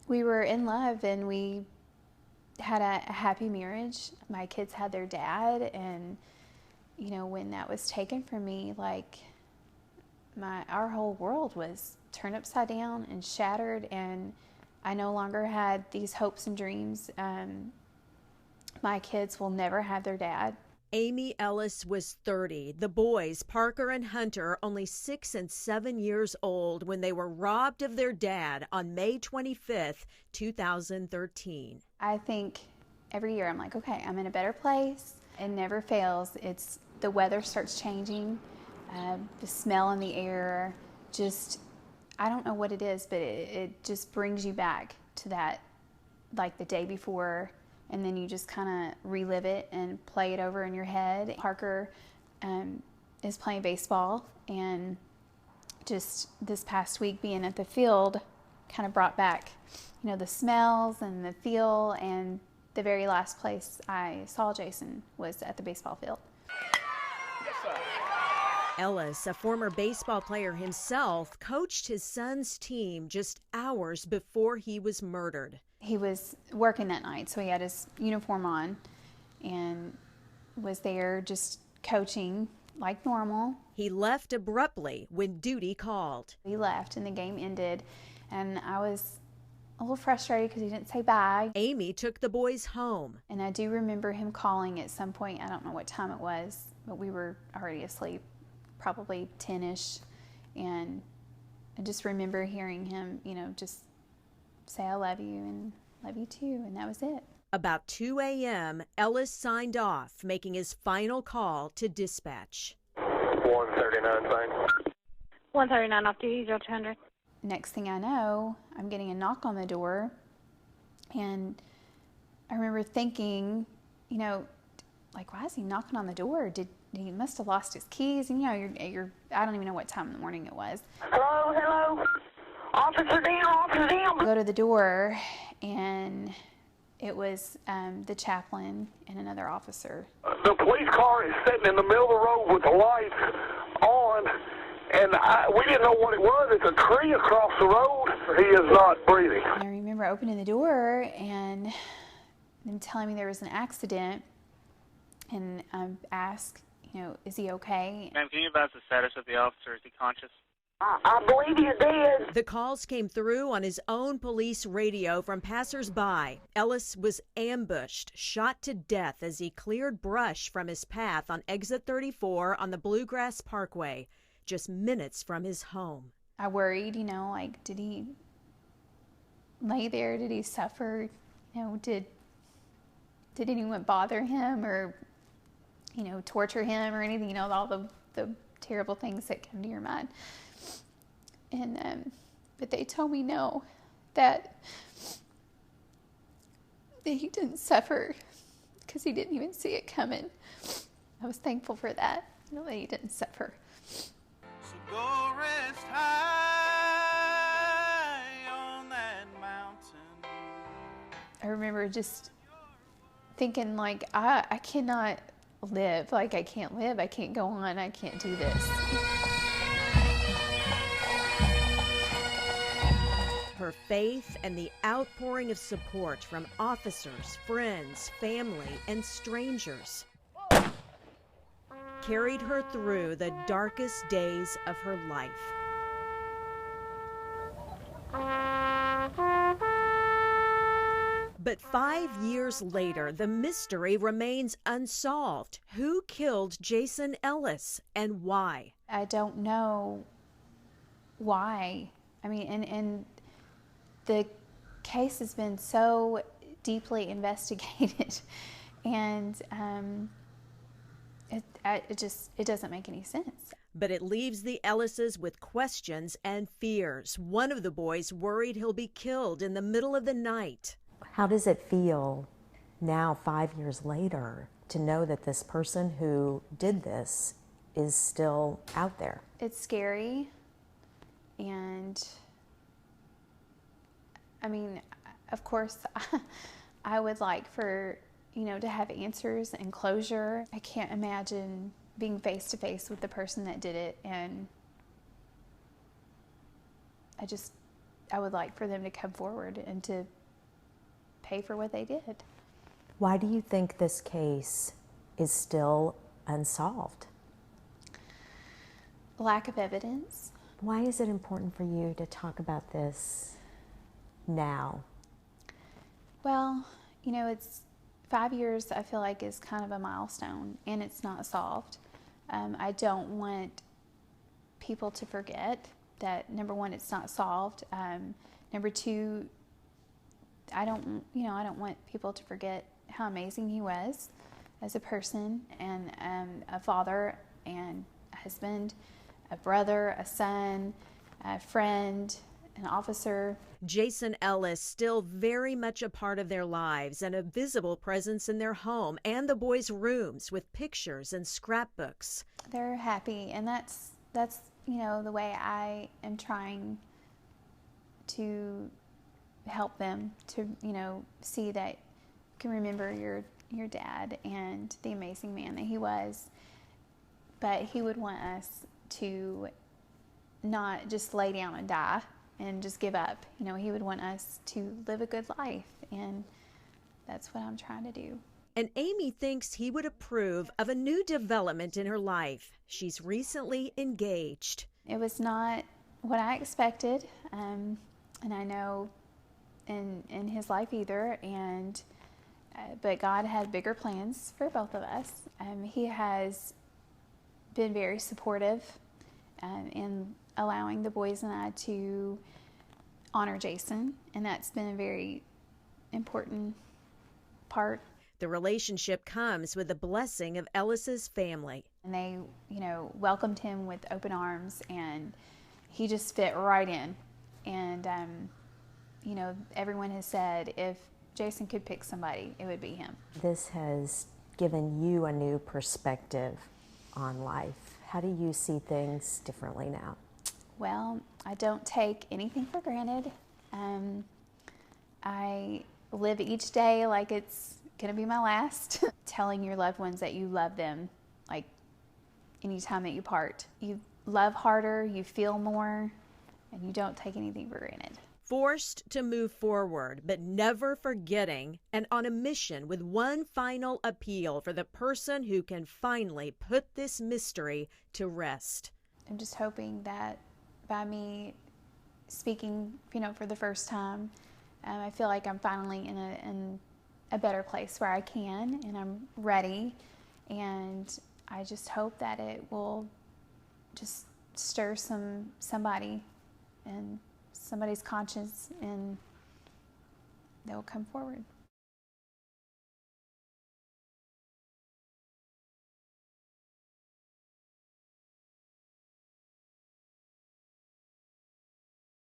We were in love and we had a happy marriage. My kids had their dad, and you know, when that was taken from me, like our whole world was turned upside down and shattered, and I no longer had these hopes and dreams. My kids will never have their dad. Amy Ellis was 30. The boys, Parker and Hunter, only 6 and 7 years old when they were robbed of their dad on May 25th, 2013. I think every year I'm like, okay, I'm in a better place. It never fails. It's the weather starts changing, the smell in the air, just, I don't know what it is, but it just brings you back to that, like the day before, and then you just kind of relive it and play it over in your head. Parker is playing baseball, and just this past week being at the field kind of brought back, you know, the smells and the feel, and the very last place I saw Jason was at the baseball field. Ellis, a former baseball player himself, coached his son's team just hours before he was murdered. He was working that night, so he had his uniform on and was there just coaching like normal. He left abruptly when duty called. He left and the game ended, and I was a little frustrated because he didn't say bye. Amy took the boys home. And I do remember him calling at some point. I don't know what time it was, but we were already asleep, probably 10-ish. And I just remember hearing him, you know, just say, I love you and love you too. And that was it. About 2 a.m., Ellis signed off, making his final call to dispatch. 139, fine. 139 off duty, 0200. Next thing I know, I'm getting a knock on the door, and I remember thinking, you know, like, why is he knocking on the door? He must have lost his keys? And you know, you're I don't even know what time in the morning it was. Hello, Officer down. I go to the door, and it was the chaplain and another officer. The police car is sitting in the middle of the road with the lights on, and we didn't know what it was. It's a tree across the road. He is not breathing. And I remember opening the door and them telling me there was an accident, and I asked, you know, is he okay? Ma'am, can you advise the status of the officer? Is he conscious? I believe he's dead. The calls came through on his own police radio from passersby. Ellis was ambushed, shot to death as he cleared brush from his path on exit 34 on the Bluegrass Parkway, just minutes from his home. I worried, you know, like, did he lay there? Did he suffer? You know, did anyone bother him or, you know, torture him or anything? You know, all the terrible things that come to your mind. And but they told me no, that he didn't suffer because he didn't even see it coming. I was thankful for that, you know, that he didn't suffer. So go rest high on that mountain. I remember just thinking, like, I cannot live. Like, I can't live. I can't go on. I can't do this. Her faith and the outpouring of support from officers, friends, family, and strangers carried her through the darkest days of her life. But 5 years later, the mystery remains unsolved. Who killed Jason Ellis and why? I don't know why. I mean, and the case has been so deeply investigated, and it doesn't make any sense. But it leaves the Ellises with questions and fears. One of the boys worried he'll be killed in the middle of the night. How does it feel now, 5 years later, to know that this person who did this is still out there? It's scary, and I mean, of course, I would like for, you know, to have answers and closure. I can't imagine being face to face with the person that did it, and I would like for them to come forward and to pay for what they did. Why do you think this case is still unsolved? Lack of evidence. Why is it important for you to talk about this now? Well, you know, it's 5 years, I feel like, is kind of a milestone, and it's not solved. I don't want people to forget that, number one, it's not solved. Number two, I don't want people to forget how amazing he was as a person and a father and a husband, a brother, a son, a friend, an officer. Jason Ellis still very much a part of their lives and a visible presence in their home and the boys' rooms with pictures and scrapbooks. They're happy, and that's you know, the way I am trying to help them to, you know, see that you can remember your dad and the amazing man that he was. But he would want us to not just lay down and die and just give up. You know, he would want us to live a good life, and that's what I'm trying to do. And Amy thinks he would approve of a new development in her life. She's recently engaged. It was not what I expected, and I know in his life either. And but God had bigger plans for both of us. He has been very supportive in allowing the boys and I to honor Jason, and that's been a very important part. The relationship comes with the blessing of Ellis's family. And they, you know, welcomed him with open arms, and he just fit right in. And, you know, everyone has said if Jason could pick somebody, it would be him. This has given you a new perspective on life. How do you see things differently now? Well, I don't take anything for granted. I live each day like it's going to be my last. Telling your loved ones that you love them, like anytime that you part. You love harder, you feel more, and you don't take anything for granted. Forced to move forward, but never forgetting, and on a mission with one final appeal for the person who can finally put this mystery to rest. I'm just hoping that by me speaking, you know, for the first time, I feel like I'm finally in a better place where I can, and I'm ready, and I just hope that it will just stir somebody and somebody's conscience, and they'll come forward.